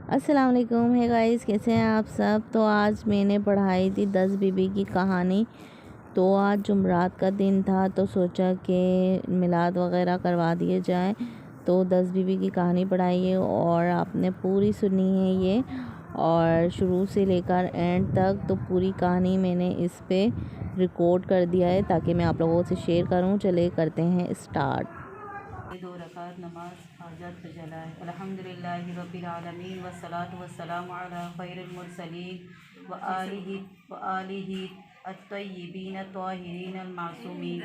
अस्सलाम वालेकुम। है गाइस, कैसे हैं आप सब। तो आज मैंने पढ़ाई थी 10 बीबी की कहानी। तो आज जुमरात का दिन था तो सोचा कि मिलाद वगैरह करवा दिए जाए। तो 10 बीबी की कहानी पढ़ाई है और आपने पूरी सुनी है ये, और शुरू से लेकर एंड तक। तो पूरी कहानी मैंने इस पे रिकॉर्ड कर दिया है ताकि मैं आप लोगों से शेयर करूं। चले करते हैं स्टार्ट। 2 रकात नमाज हाजत जलाए। अल्हम्दुलिल्लाहि रब्बिल आलमीन वस्सलातु वस्सलामु अला खैरिल मुरसलीन व आलिही अत्तय्यिबीन अत्ताहिरीन अल-मासूमीन।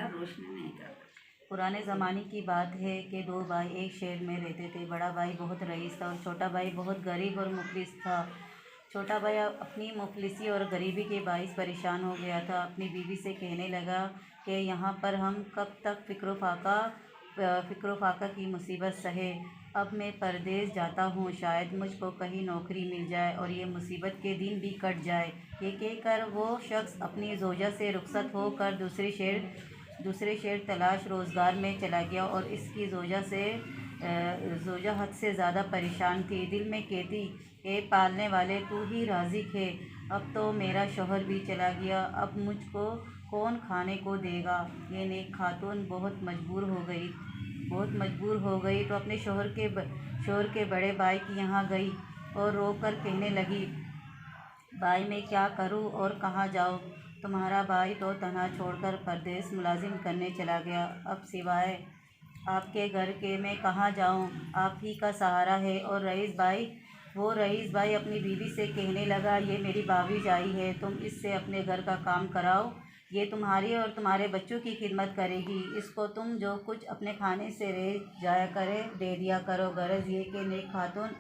पुराने ज़माने की बात है कि 2 भाई एक शहर में रहते थे। बड़ा भाई बहुत रईस था और छोटा भाई बहुत गरीब और मुफलिस था। छोटा भाई अपनी मुफलिसी और गरीबी के बाइस परेशान हो गया था। अपनी बीवी से कहने लगा कि यहाँ पर हम कब तक फ़िक्र फाका की मुसीबत सहे। अब मैं परदेस जाता हूँ, शायद मुझको कहीं नौकरी मिल जाए और ये मुसीबत के दिन भी कट जाए। ये कहकर वो शख्स अपनी ज़ौजा से रुखसत होकर दूसरे शहर तलाश रोज़गार में चला गया और इसकी ज़ौजा हद से ज़्यादा परेशान थी। दिल में कहती कि पालने वाले तू ही राज़िक है। अब तो मेरा शौहर भी चला गया, अब मुझको कौन खाने को देगा। ये नेक खातून बहुत मजबूर हो गई तो अपने शौहर के बड़े भाई के यहाँ गई और रो कर कहने लगी, भाई मैं क्या करूं और कहाँ जाऊं। तुम्हारा भाई तो तन्हा छोड़कर परदेस मुलाजिम करने चला गया। अब सिवाय आपके घर के मैं कहाँ जाऊं, आप ही का सहारा है। और रईस भाई अपनी बीवी से कहने लगा, ये मेरी भाभी आई है, तुम इससे अपने घर का काम कराओ। ये तुम्हारी और तुम्हारे बच्चों की खिदमत करेगी। इसको तुम जो कुछ अपने खाने से रह जाया करे दे दिया करो। गरज ये कि नेक खातून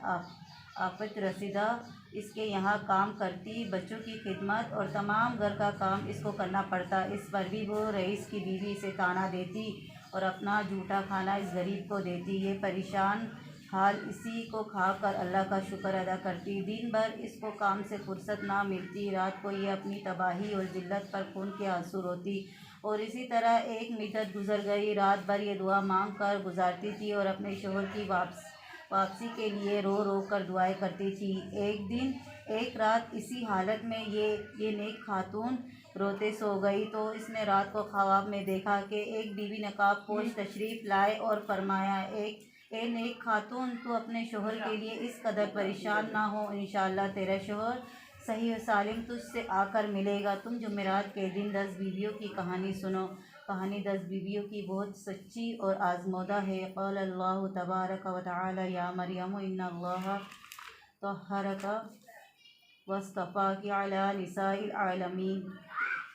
आफत रसीदा इसके यहाँ काम करती, बच्चों की खिदमत और तमाम घर का काम इसको करना पड़ता। इस पर भी वो रईस की बीवी से ताना देती और अपना जूठा खाना इस गरीब को देती। ये परेशान हाल इसी को खाकर अल्लाह का शुक्र अदा करती। दिन भर इसको काम से फुर्सत ना मिलती। रात को ये अपनी तबाही और ज़िल्लत पर खून के आंसू रोती। और इसी तरह एक मुद्दत गुजर गई। रात भर ये दुआ मांग कर गुजारती थी और अपने शौहर की वापसी के लिए रो रो कर दुआएं करती थी। एक रात इसी हालत में ये नेक खातून रोते सो गई तो इसने रात को ख्वाब में देखा कि एक बीवी नकाब पोश तशरीफ़ लाए और फरमाया, ए नेक खातून, तू अपने शौहर के लिए इस कदर परेशान ना हो। इंशाअल्लाह तेरा शौहर सही व सालिम तुझसे आकर मिलेगा। तुम जुमेरात के दिन 10 बीवियों की कहानी सुनो। कहानी 10 बीवियों की बहुत सच्ची और आज़मूदा है। क़ाल अल्लाहु तबारक व तआला या मरियम इन्नल्लाह तहरका वस्तफ़ाकी अला निसाइल आलमीन।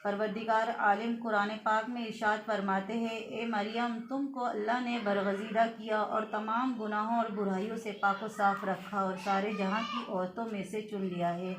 परवरदिगार आलिम कुरान पाक में इरशाद फरमाते हैं, ए मरियम, तुमको अल्लाह ने बरगज़ीदा किया और तमाम गुनाहों और बुराइयों से पाक व साफ़ रखा और सारे जहाँ की औरतों में से चुन लिया है।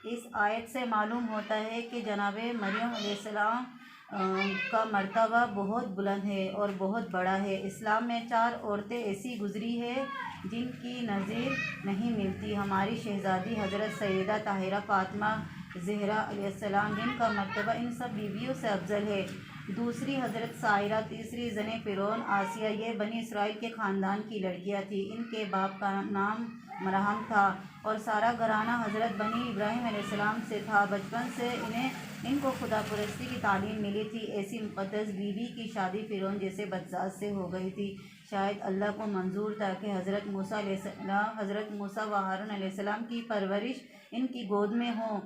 इस आयत से मालूम होता है कि जनाब मरियम अलैहिस्सलाम का मर्तबा बहुत बुलंद है और बहुत बड़ा है। इस्लाम में 4 औरतें ऐसी गुजरी है जिनकी नज़ीर नहीं मिलती। हमारी शहज़ादी हज़रत सैयदा ताहिरा फ़ातिमा ज़हरा अलैहिस्सलाम, जिनका मर्तबा इन सब बीवियों से अफजल है। दूसरी हज़रत साहिरा, तीसरी ज़ने फ़िरौन आसिया। ये बनी इसराइल के ख़ानदान की लड़कियां थी। इनके बाप का नाम मरहम था और सारा घराना हज़रत बनी इब्राहीम अलैहिस्सलाम से था। बचपन से इनको खुदा परस्ती की तालीम मिली थी। ऐसी मुक़द्दस बीवी की शादी फ़िरौन जैसे बदजाज से हो गई थी। शायद अल्लाह को मंजूर था कि हज़रत मूसा व हारून अलैहिस्सलाम की परवरिश इनकी गोद में हो।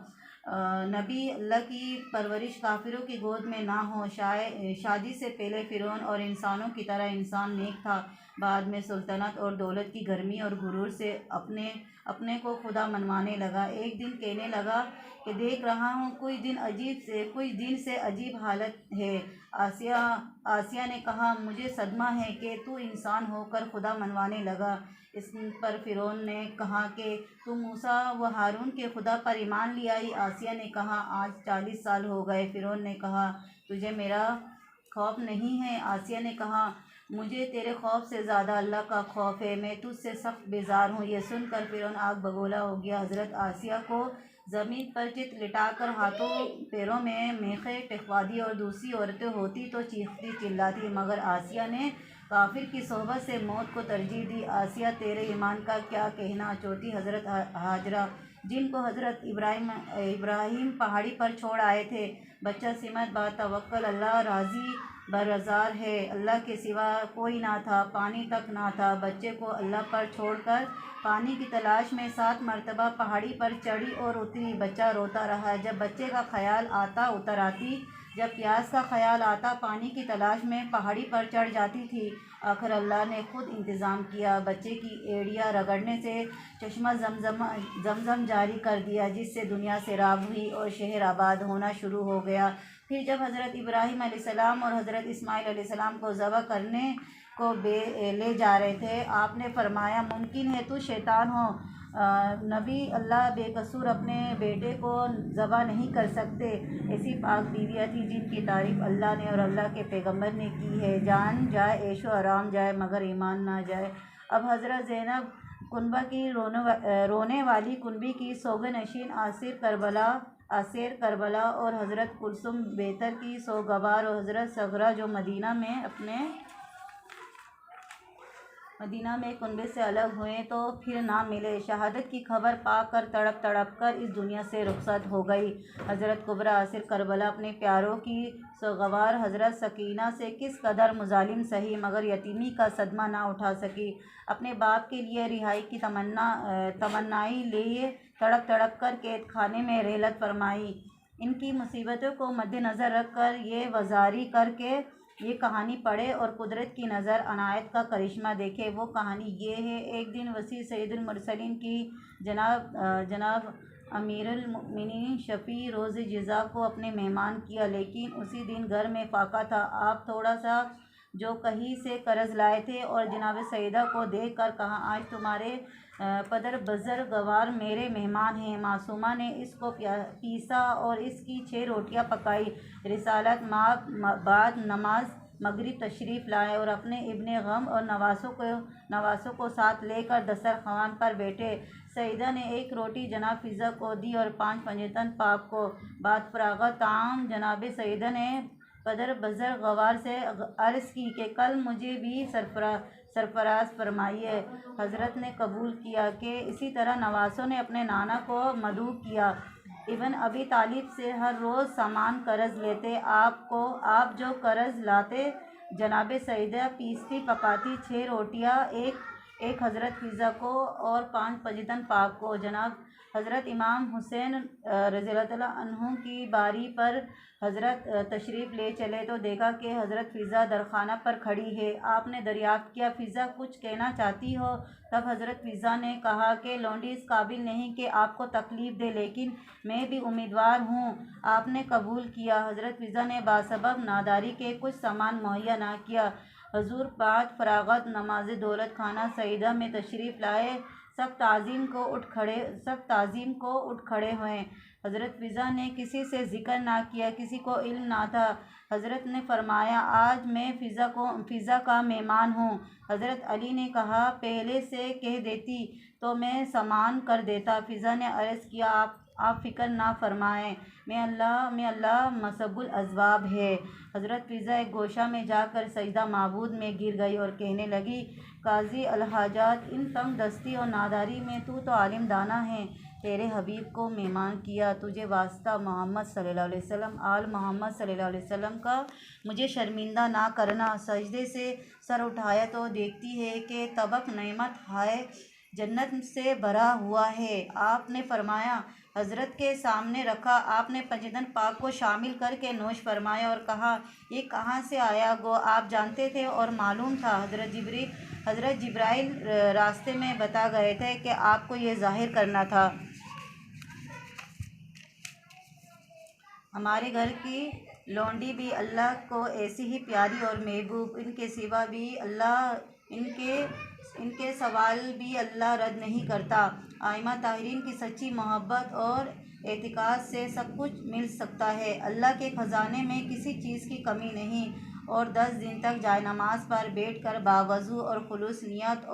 नबी अल्लाह की परवरिश काफिरों की गोद में ना हो। शादी से पहले फ़िरौन और इंसानों की तरह इंसान नेक था। बाद में सुल्तनत और दौलत की गर्मी और गुरूर से अपने को खुदा मनवाने लगा। एक दिन कहने लगा कि देख रहा हूँ कुछ दिन से अजीब हालत है। आसिया ने कहा, मुझे सदमा है कि तू इंसान होकर खुदा मनवाने लगा। इस पर फ़िरौन ने कहा कि तू मूसा व हारून के खुदा पर ईमान ले आई। आसिया ने कहा, आज 40 साल हो गए। फ़िरौन ने कहा, तुझे मेरा खौफ नहीं है। आसिया ने कहा, मुझे तेरे खौफ से ज़्यादा अल्लाह का खौफ है। मैं तुझसे सख्त बेजार हूँ। यह सुनकर फ़िरौन आग बगोला हो गया। हज़रत आसिया को ज़मीन पर चित लिटाकर हाथों पैरों में मेखें टिकवा दी और दूसरी औरतें होती तो चीखती चिल्लाती, मगर आसिया ने काफिर की सोहबत से मौत को तरजीह दी। आसिया तेरे ईमान का क्या कहना। चौथी हज़रत हाजरा जिनको हज़रत इब्राहिम पहाड़ी पर छोड़ आए थे। बच्चा सिमत बातवक्कल अल्लाह राजी बरजार है। अल्लाह के सिवा कोई ना था, पानी तक ना था। बच्चे को अल्लाह पर छोड़कर पानी की तलाश में 7 मरतबा पहाड़ी पर चढ़ी और उतरी। बच्चा रोता रहा। जब बच्चे का ख्याल आता उतर आती, जब प्यास का ख्याल आता पानी की तलाश में पहाड़ी पर चढ़ जाती थी। आखिर अल्लाह ने खुद इंतज़ाम किया। बच्चे की एड़ियाँ रगड़ने से चश्मा जमजम जारी कर दिया, जिससे दुनिया सैराब हुई और शहर आबाद होना शुरू हो गया। फिर जब हज़रत इब्राहीम अलैहिस्सलाम और हज़रत इस्माईल अलैहिस्सलाम को ज़बह करने को ले जा रहे थे, आपने फरमाया, मुमकिन है तू शैतान हो। नबी अल्लाह बेकसूर अपने बेटे को ज़बह नहीं कर सकते। ऐसी पाक बीवियाँ थी जिनकी तारीफ़ अल्लाह ने और अल्लाह के पैगंबर ने की है। जान जाए ऐशो आराम जाए मगर ईमान ना जाए। अब हज़रत ज़ैनब कुनबा की रोने वाली कुनबी की सोग नशीन आसिर करबला और हज़रत कुलसुम बेहतर की सोगवार और हज़रत सगरा जो मदीना में कुनबे से अलग हुए तो फिर ना मिले। शहादत की खबर पाकर तड़प कर इस दुनिया से रुखसत हो गई। हज़रत कुबरा आसिर करबला अपने प्यारों की सोगवार हज़रत सकीना से किस कदर मुजालिम सही, मगर यतीमी का सदमा ना उठा सकी। अपने बाप के लिए रिहाई की तमन्नाई लिए तड़प कर कैद खाने में रहलत फरमाई। इनकी मुसीबतों को मद्देनज़र रख कर ये वज़ारी करके ये कहानी पढ़े और कुदरत की नज़र अनायत का करिश्मा देखे। वो कहानी ये है, एक दिन वसी सैयदुल मुरसलीन की जनाब अमीरुल मोमिनीन शफ़ी रोज़ जिज़ा को अपने मेहमान किया, लेकिन उसी दिन घर में फाका था। आप थोड़ा सा जो कहीं से कर्ज लाए थे और जनाब सईदा को देख कर कहा, आज तुम्हारे पदर बज़र गवार मेरे मेहमान हैं। मासूमा ने इसको पीसा और इसकी 6 रोटियां पकाई। रिसालत माँ बाद नमाज मगरिब तशरीफ़ लाए और अपने इब्ने गम और नवासों को साथ लेकर दस्तरखान पर बैठे। सईदा ने 1 रोटी जनाब फ़िज़ा को दी और 5 पंजतन पाक को। बाद फराग़त ताम जनाब सईदा ने पदर बज़र गवार से अर्ज़ की कि कल मुझे भी सरफराज फरमाइए। हज़रत ने कबूल किया कि इसी तरह नवासों ने अपने नाना को मदऊ किया। इब्न अबी तालिब से हर रोज़ सामान कर्ज लेते। आप जो कर्ज लाते जनाब सईदा पीसती पकाती 6 रोटियाँ, एक हज़रत फ़िज़ा को और 5 पंजतन पाक को। जनाब हज़रत इमाम हुसैन रज़ियल्लाहु अन्हु की बारी पर हज़रत तशरीफ़ ले चले तो देखा कि हज़रत फ़िज़ा दरखाना पर खड़ी है। आपने दरियाफ़्त किया, फ़िज़ा कुछ कहना चाहती हो? तब हज़रत फ़िज़ा ने कहा कि लौंडी इस काबिल नहीं कि आपको तकलीफ़ दे, लेकिन मैं भी उम्मीदवार हूँ। आपने कबूल किया। हज़रत फ़िज़ा ने बासबब नादारी के कुछ सामान मुहैया ना किया। हजूर बाद फराग़त नमाज दौलत खाना सईदा में तशरीफ़ लाए। सब ताज़ीम को उठ खड़े हुए। हज़रत फ़िज़ा ने किसी से ज़िक्र ना किया, किसी को इल्म ना था। हज़रत ने फरमाया, आज मैं फ़िज़ा का मेहमान हूँ। हज़रत अली ने कहा, पहले से कह देती तो मैं सामान कर देता। फ़िज़ा ने अर्ज़ किया, आप फ़िक्र ना फरमाएँ, मैं अल्लाह मसबुल अज़वाब है। हज़रत फ़िज़ा एक गोशा में जाकर सजदा माबूद में गिर गई और कहने लगी, काज़ी अलहाजात, इन तंग दस्ती और नादारी में तू तो आलिम दाना है। तेरे हबीब को मेहमान किया, तुझे वास्ता मोहम्मद सल्लल्लाहु अलैहि वसल्लम आल मोहम्मद सल्लल्लाहु अलैहि वसल्लम का मुझे शर्मिंदा ना करना। सजदे से सर उठाया तो देखती है कि तबक नेमत हाय जन्नत से भरा हुआ है। आपने फरमाया, हज़रत के सामने रखा। आपने पंजतन पाक को शामिल करके नोश फरमाया और कहा, ये कहाँ से आया? गो आप जानते थे और मालूम था। हज़रत जिब्राइल रास्ते में बता गए थे कि आपको ये ज़ाहिर करना था। हमारे घर की लौंडी भी अल्लाह को ऐसी ही प्यारी और महबूब, इनके सिवा भी अल्लाह इनके सवाल भी अल्लाह रद्द नहीं करता। आइमा ताहिरीन की सच्ची मोहब्बत और एतिकाद से सब कुछ मिल सकता है। अल्लाह के ख़जाने में किसी चीज़ की कमी नहीं। और 10 दिन तक जायनमाज पर बैठ कर बावज़ू और खुलूस नियत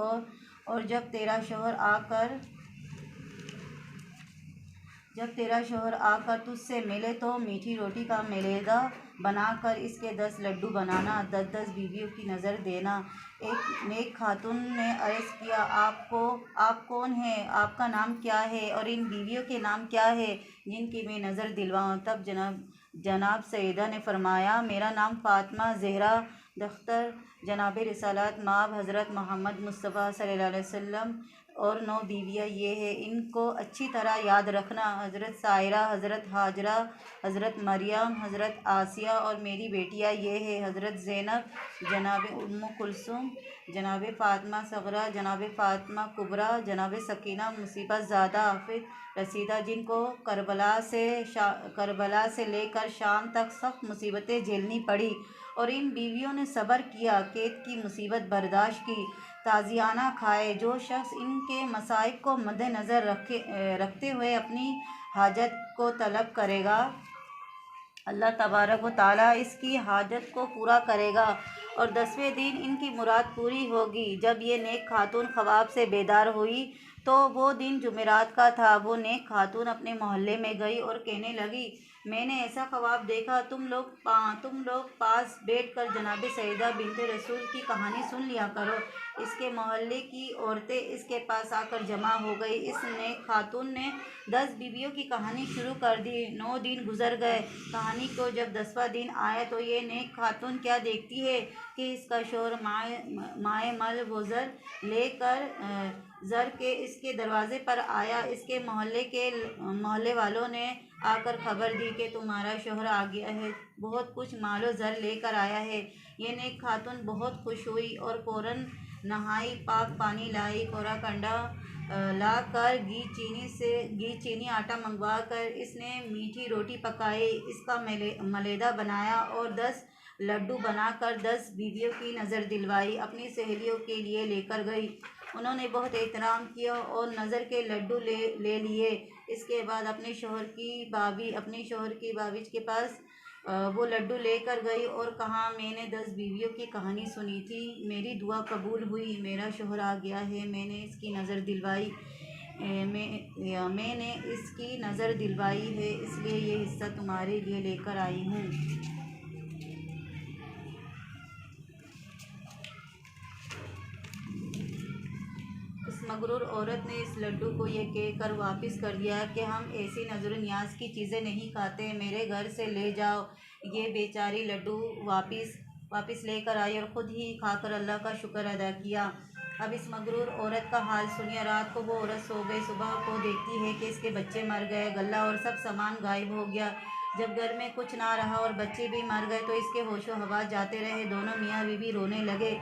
और जब तेरा शौहर आकर जब तेरा शौहर आकर तुझसे मिले तो मीठी रोटी का मलेदा बनाकर इसके 10 लड्डू बनाना, 10-10 बीवियों की नज़र देना। एक नेक खातून ने अर्ज़ किया, आप कौन हैं, आपका नाम क्या है और इन बीवियों के नाम क्या है जिनकी मैं नज़र दिलवाऊँ। तब जनाब सईदा ने फरमाया, मेरा नाम फ़ातिमा ज़हरा दख्तर जनाब रिसालत माब हज़रत मोहम्मद मुस्तफ़ा सल्लल्लाहु अलैहि वसल्लम और 9 बीवियाँ ये है, इनको अच्छी तरह याद रखना। हज़रत सायरा, हज़रत हाजरा, हज़रत मरियम, हज़रत आसिया और मेरी बेटियाँ ये है, हज़रत ज़ैनब, जनाब उम्मु कुलसूम, जनाब फ़ातिमा सग़रा, जनाब फ़ातिमा कुबरा, जनाब सकीना मुसीबत ज़ादा, हाफ़िज़ रसीदा, जिनको करबला से लेकर शाम तक सख्त मुसीबतें झेलनी पड़ी और इन बीवियों ने सब्र किया, कैद की मुसीबत बर्दाश्त की, ताज़ियाना खाए। जो शख्स इनके मसाइब को मद्देनज़र रखते हुए अपनी हाजत को तलब करेगा, अल्लाह तबारक व तआला इसकी हाजत को पूरा करेगा और 10वें दिन इनकी मुराद पूरी होगी। जब ये नेक खातून ख्वाब से बेदार हुई तो वो दिन जुमेरात का था। वो नेक खातून अपने मोहल्ले में गई और कहने लगी, मैंने ऐसा ख्वाब देखा, तुम लोग पास बैठकर जनाब सईदा बिन्ते रसूल की कहानी सुन लिया करो। इसके मोहल्ले की औरतें इसके पास आकर जमा हो गई। इस नेक खातून ने 10 बीवियों की कहानी शुरू कर दी। 9 दिन गुजर गए। कहानी को जब 10वां दिन आया तो ये नेक खातून क्या देखती है कि इसका शौहर माए मल वज़र लेकर ज़र के इसके दरवाज़े पर आया। इसके मोहल्ले वालों ने आकर खबर दी कि तुम्हारा शौहर आ गया है, बहुत कुछ मालो ज़र लेकर आया है। ये नेक खातून बहुत खुश हुई और फ़ौरन नहाई, पाक पानी लाई, कोरा कंडा ला कर घी चीनी आटा मंगवा कर इसने मीठी रोटी पकाई, इसका मलेदा बनाया और 10 लड्डू बनाकर 10 बीवियों की नज़र दिलवाई, अपनी सहेलियों के लिए लेकर गई। उन्होंने बहुत एहतराम किया और नज़र के लड्डू ले लिए। इसके बाद अपने शौहर की भाभी के पास वो लड्डू लेकर गई और कहा, मैंने 10 बीवियों की कहानी सुनी थी, मेरी दुआ कबूल हुई, मेरा शौहर आ गया है, मैंने इसकी नज़र दिलवाई है, इसलिए ये हिस्सा तुम्हारे लिए लेकर आई हूँ। इस मगरूर औरत ने इस लड्डू को ये कहकर वापस कर दिया कि हम ऐसी नज़र न्याज की चीज़ें नहीं खाते, मेरे घर से ले जाओ। ये बेचारी लड्डू वापस लेकर आई और ख़ुद ही खाकर अल्लाह का शुक्र अदा किया। अब इस मगरूर औरत का हाल सुनिए। रात को वो औरत सो गई, सुबह को देखती है कि इसके बच्चे मर गए, गल्ला और सब सामान गायब हो गया। जब घर में कुछ ना रहा और बच्चे भी मर गए तो इसके होशो हवास जाते रहे। दोनों मियाँ बीवी रोने लगे।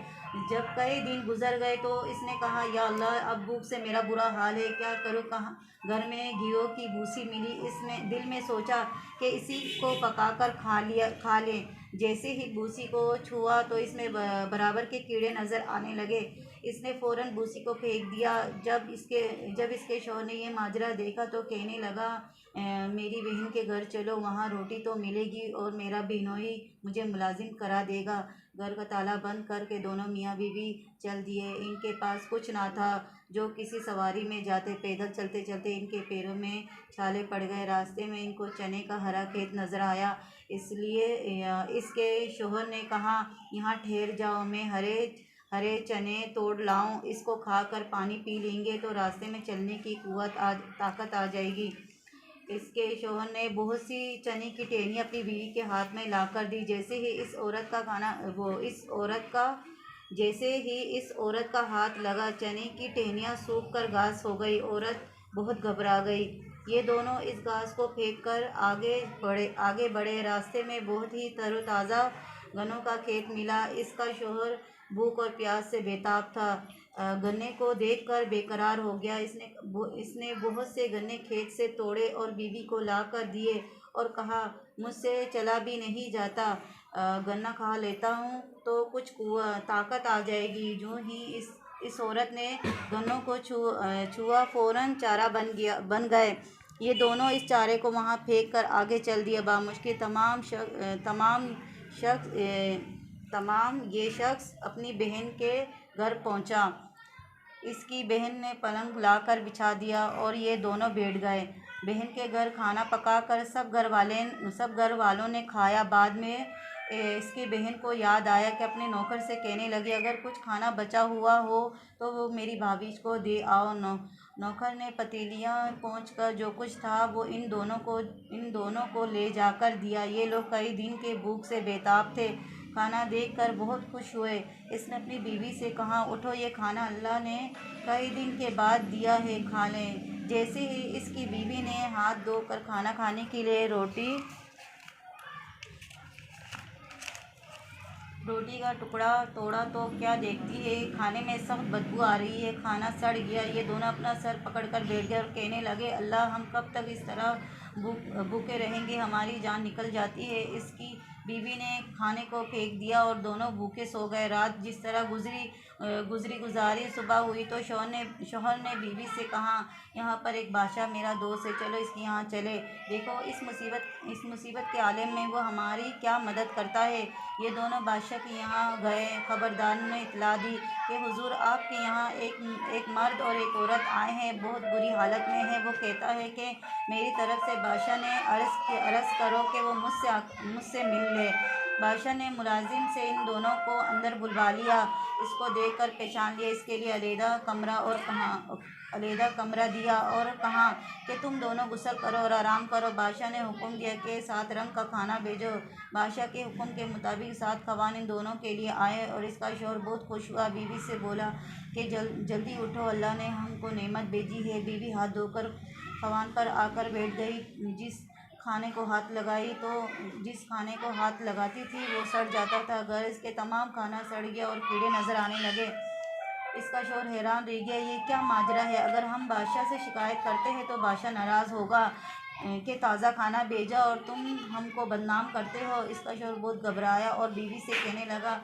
जब कई दिन गुजर गए तो इसने कहा, या अल्लाह, अब भूख से मेरा बुरा हाल है, क्या करूँ। कहाँ घर में घियो की भूसी मिली। इसने दिल में सोचा कि इसी को पकाकर खा लें। जैसे ही भूसी को छुआ तो इसमें बराबर के कीड़े नज़र आने लगे। इसने फ़ौरन भूसी को फेंक दिया। जब इसके शौहर ने ये माजरा देखा तो कहने लगा, मेरी बहन के घर चलो, वहाँ रोटी तो मिलेगी और मेरा बिनोई मुझे मुलाजिम करा देगा। घर का ताला बंद करके दोनों मियाँ बीवी चल दिए। इनके पास कुछ ना था। जो किसी सवारी में जाते, पैदल चलते चलते इनके पैरों में छाले पड़ गए। रास्ते में इनको चने का हरा खेत नज़र आया, इसलिए इसके शौहर ने कहा, यहाँ ठहर जाओ, मैं हरे चने तोड़ लाऊं, इसको खाकर पानी पी लेंगे तो रास्ते में चलने की ताकत आ जाएगी। इसके शौहर ने बहुत सी चने की टहनी अपनी बीवी के हाथ में लाकर दी। जैसे ही इस औरत का हाथ लगा, चने की टहनियाँ सूख कर घास हो गई। औरत बहुत घबरा गई। ये दोनों इस घास को फेंक कर आगे बढ़े। रास्ते में बहुत ही तरोताज़ा गन्नों का खेत मिला। इसका शौहर भूख और प्यास से बेताब था। गन्ने को देखकर बेकरार हो गया। इसने बहुत से गन्ने खेत से तोड़े और बीवी को ला कर दिए और कहा, मुझसे चला भी नहीं जाता, गन्ना खा लेता हूँ तो कुछ ताकत आ जाएगी। जो ही इस औरत ने गन्नों को छुआ, फ़ौरन चारा बन गए। ये दोनों इस चारे को वहाँ फेंक कर आगे चल दिए। बामुश्किल तमाम ये शख्स अपनी बहन के घर पहुँचा। इसकी बहन ने पलंग लाकर बिछा दिया और ये दोनों बैठ गए। बहन के घर खाना पका कर सब घर वालों ने खाया। बाद में इसकी बहन को याद आया कि अपने नौकर से कहने लगी, अगर कुछ खाना बचा हुआ हो तो वो मेरी भाभी को दे आओ। नौकर ने पतीलियाँ पहुँचकर जो कुछ था वो इन दोनों को ले जाकर दिया। ये लोग कई दिन के भूख से बेताब थे। खाना देखकर बहुत खुश हुए। इसने अपनी बीवी से कहा, उठो, ये खाना अल्लाह ने कई दिन के बाद दिया है, खा लें। जैसे ही इसकी बीवी ने हाथ धोकर खाना खाने के लिए रोटी का टुकड़ा तोड़ा तो क्या देखती है, खाने में सख्त बदबू आ रही है, खाना सड़ गया। ये दोनों अपना सर पकड़कर बैठ गए और कहने लगे, अल्लाह, हम कब तक इस तरह भूखे रहेंगे, हमारी जान निकल जाती है। इसकी बीवी ने खाने को फेंक दिया और दोनों भूखे सो गए। रात जिस तरह गुजारी, सुबह हुई तो शौहर ने बीवी से कहा, यहाँ पर एक बादशाह मेरा दोस्त है, चलो इसके यहाँ चले, देखो इस मुसीबत के आलम में वो हमारी क्या मदद करता है। ये दोनों बादशाह के यहाँ गए। खबरदार ने इतला दी कि हुजूर, आपके यहाँ एक मर्द और एक औरत आए हैं, बहुत बुरी हालत में है। वो कहता है कि मेरी तरफ से बादशाह ने अर्ज़ करो कि वो मुझसे मिल ले। बादशाह ने मुलाजिम से इन दोनों को अंदर बुलवा लिया। इसको देखकर पहचान लिया। इसके लिए अलहदा कमरा दिया और कहा कि तुम दोनों गुस्ल करो और आराम करो। बादशाह ने हुक्म दिया कि 7 रंग का खाना भेजो। बादशाह के हुक्म के मुताबिक 7 खवान इन दोनों के लिए आए और इसका शौहर बहुत खुश हुआ। बीवी से बोला कि जल्दी उठो, अल्लाह ने हमको नेमत भेजी है। बीवी हाथ धोकर खवान पर आकर बैठ गई। जिस खाने को हाथ लगाती थी वो सड़ जाता था। घर इसके तमाम खाना सड़ गया और कीड़े नज़र आने लगे। इसका शौहर हैरान रह गया, ये क्या माजरा है, अगर हम बादशाह से शिकायत करते हैं तो बादशाह नाराज़ होगा कि ताज़ा खाना भेजा और तुम हमको बदनाम करते हो। इसका शौहर बहुत घबराया और बीवी से कहने लगा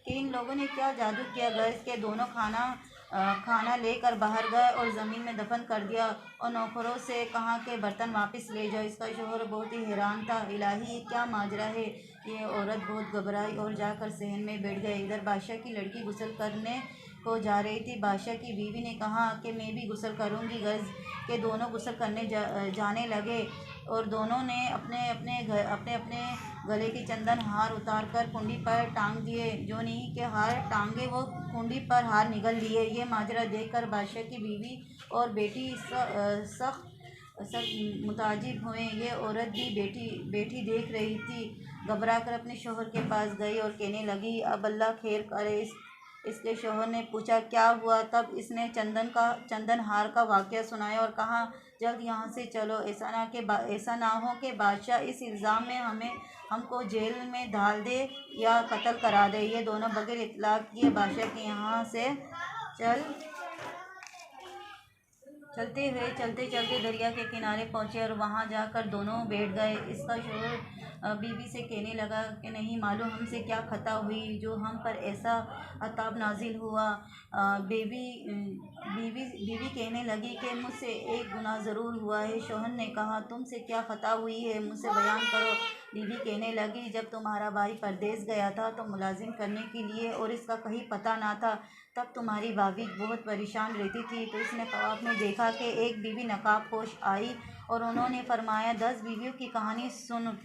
कि इन लोगों ने क्या जादू किया। गैस के दोनों खाना लेकर बाहर गए और ज़मीन में दफन कर दिया और नौकरों से कहा कि बर्तन वापस ले जाओ। इसका शौहर बहुत ही हैरान था, इलाही, ये क्या माजरा है। ये औरत बहुत घबराई और जाकर सहन में बैठ गई। इधर बादशाह की लड़की गुस्ल करने को जा रही थी। बादशाह की बीवी ने कहा कि मैं भी गुस्ल करूँगी। गज के दोनों गुस्ल करने जाने लगे और दोनों ने अपने अपने गले के चंदन हार उतार कर कुंडी पर टांग दिए। जो नहीं के हार टांगे वो कुंडी पर हार निगल लिए। ये माजरा देखकर बादशाह की बीवी और बेटी सख्त मुताजिब हुए। ये औरत भी बेटी देख रही थी। घबरा कर अपने शौहर के पास गई और कहने लगी, अब अल्लाह खैर करे। इसके शौहर ने पूछा, क्या हुआ। तब इसने चंदन हार का वाक़या सुनाया और कहा, जल्द यहाँ से चलो, ऐसा ना हो कि बादशाह इस इल्ज़ाम में हमको जेल में डाल दे या कत्ल करा दे। ये दोनों बगैर इत्तला किए बादशाह के यहाँ से चलते चलते दरिया के किनारे पहुँचे और वहाँ जाकर दोनों बैठ गए। इसका शौहर बीवी से कहने लगा कि नहीं मालूम हमसे क्या खता हुई जो हम पर ऐसा अताब नाजिल हुआ। बीवी कहने लगी कि मुझसे एक गुनाह ज़रूर हुआ है। शौहर ने कहा, तुमसे क्या खता हुई है, मुझसे बयान करो। बीवी कहने लगी, जब तुम्हारा भाई परदेश गया था तो मुलाजिम करने के लिए और इसका कहीं पता ना था, तब तुम्हारी भाभी बहुत परेशान रहती थी। तो इसने ख्वाब में देखा कि एक बीवी नकाब पोश आई और उन्होंने फरमाया, 10 बीवियों की कहानी सुन।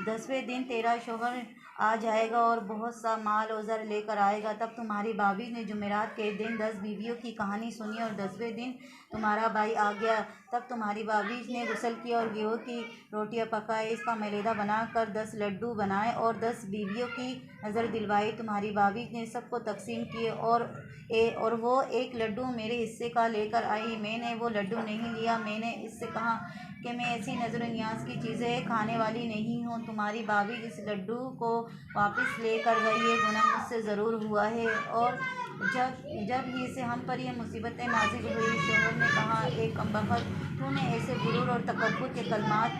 10वें दिन तेरा शौहर आ जाएगा और बहुत सा माल और ज़र लेकर आएगा। तब तुम्हारी भाभी ने जुमेरात के दिन 10 बीवियों की कहानी सुनी और 10वें दिन तुम्हारा भाई आ गया। तब तुम्हारी भाभी ने गुस्ल किया और गेहूँ की रोटियां पकाई, इसका मैदा बनाकर 10 लड्डू बनाए और 10 बीवियों की नज़र दिलवाई। तुम्हारी भाभी ने सबको तकसीम किए और वो एक लड्डू मेरे हिस्से का लेकर आई। मैंने वो लड्डू नहीं लिया। मैंने इससे कहा कि मैं ऐसी नज़र न्याज की चीज़ें खाने वाली नहीं हूँ। तुम्हारी भाभी इस लड्डू को वापस लेकर गई। ये गुनाह मुझसे ज़रूर हुआ है। और जब ही से हम पर यह मुसीबतें नाज़िल हुई। शौहर ने कहा, एक कमबख्त, तूने ऐसे गुरूर और तकब्बुर के कलमात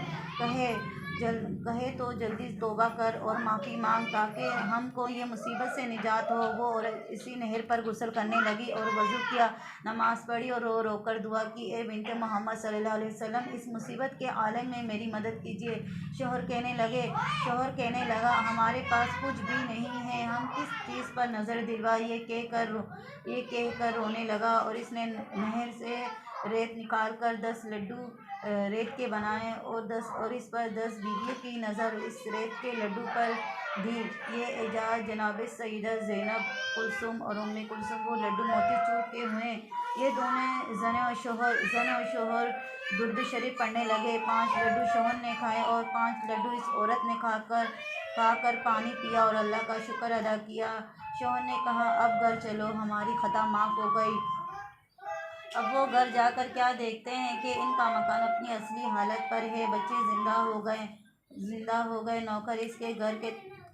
कहे तो जल्दी तौबा कर और माफ़ी मांग ताकि हमको ये मुसीबत से निजात हो। वो और इसी नहर पर गुस्ल करने लगी और वज़ू किया, नमाज़ पढ़ी और रो कर दुआ की, ए बिन्ते मोहम्मद सल्लल्लाहु अलैहि वसल्लम, इस मुसीबत के आलम में मेरी मदद कीजिए। शौहर कहने लगा, हमारे पास कुछ भी नहीं है, हम किस चीज़ पर नज़र दिलवा। ये कह कर रोने लगा और इसने नहर से रेत निकाल कर 10 लड्डू रेत के बनाए और इस पर 10 बीवियों की नज़र इस रेत के लड्डू पर दी। ये एजाज़ जनाब सईदा ज़ैनब कुलसूम और उम्मे कुलसूम वो लड्डू मोतीचूर के हुए। ये दोनों जन और शोहर दुर्द शरीफ पढ़ने लगे। 5 लड्डू शोहर ने खाए और 5 लड्डू इस औरत ने खाकर पानी पिया और अल्लाह का शुक्र अदा किया। शोहर ने कहा, अब घर चलो, हमारी खता माफ़ हो गई। अब वो घर जाकर क्या देखते हैं कि इनका मकान अपनी असली हालत पर है। बच्चे जिंदा हो गए। नौकर इसके घर के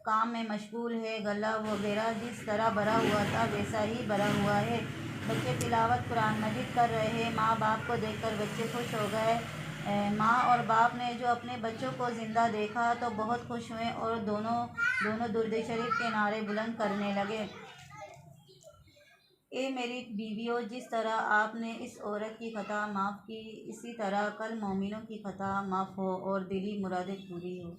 काम में मशगूल है। गला वगैरह जिस तरह भरा हुआ था वैसा ही भरा हुआ है। बच्चे तिलावत कुरान मजीद कर रहे हैं। माँ बाप को देखकर बच्चे खुश हो गए। माँ और बाप ने जो अपने बच्चों को ज़िंदा देखा तो बहुत खुश हुए और दोनों दुरूद शरीफ के नारे बुलंद करने लगे। ए मेरी बीवियों, जिस तरह आपने इस औरत की खता माफ़ की, इसी तरह कल मोमिनों की खता माफ़ हो और दिली मुरादें पूरी हो।